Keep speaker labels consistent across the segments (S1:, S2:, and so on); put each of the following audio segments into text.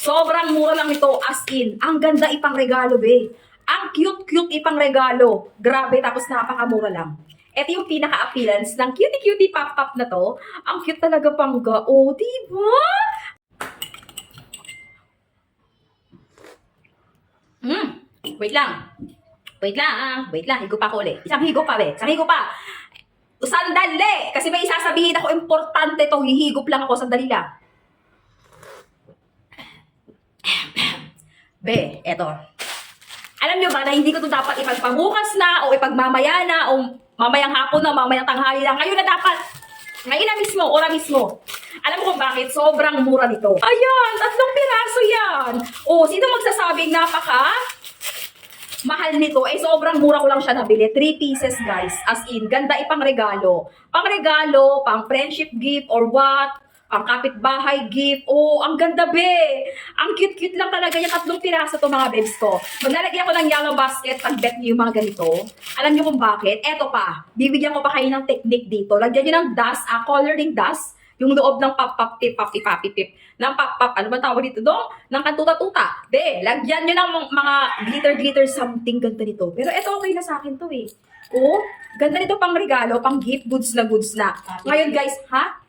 S1: Sobrang mura lang ito, as in. Ang ganda ipang regalo, be. Ang cute-cute ipang regalo. Grabe, tapos napakamura lang. Ito yung pinaka-appearance ng cutie-cutie pop-up na to. Ang cute talaga, pangga. Oh, diba? Wait lang. Wait lang. Wait lang. Higo pa ko ulit. Isang higo pa, be. Isang higo pa. Sandali! Kasi may isasabihin ako importante to. Hihigop lang ako. Sandali lang. Be, eto. Alam nyo ba na hindi ko ito dapat ipagpabukas na o ipagmamaya na o mamayang hapon na, mamayang tanghali lang. Ngayon na dapat. Ngayon na mismo, ora mismo. Alam mo kung bakit? Sobrang mura nito. Ayan, 3 piraso yan. O, sino magsasabing napaka mahal nito? Eh, sobrang mura ko lang siya nabili. 3 pieces, guys. As in, ganda ipang regalo. Pang regalo, pang friendship gift or what? Pang kapitbahay gift. Oh, ang ganda, be. Ang cute-cute lang talaga yung 3 piraso to, mga babes ko. Maglalagyan ko ng yellow basket pag bet niyo yung mga ganito. Alam niyo kung bakit? Eto pa. Bibigyan ko pa kayo ng technique dito. Lagyan niyo ng dust, coloring dust. Yung loob ng pop-pop-pip, pop-pip, ng pop-pop, ano ba tawag dito doon? Ng kantuta-tuta. Be, lagyan nyo ng mga glitter-glitter something, ganda nito. Pero eto okay na sa akin to eh. Oh, ganda nito pang regalo, pang gift, goods na goods na. Ngayon guys, ha?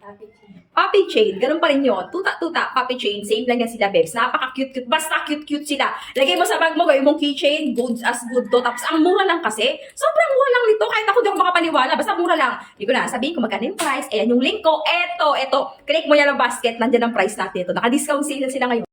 S1: Puppy chain, ganun pa rin yun. Tuta-tuta, puppy chain, same lang yan sila, babes. Napaka-cute-cute, basta cute-cute sila. Lagay mo sa bag mo, gawin mong keychain, goods as good to. Tapos ang mura lang kasi, sobrang mura lang nito. Kahit ako di ako makapaniwala, basta mura lang. Hindi ko na sabihin kung magkano yung price. Ayan yung link ko, eto. Click mo yan ang basket, nandiyan ang price natin ito. Naka-discount sale sila ngayon.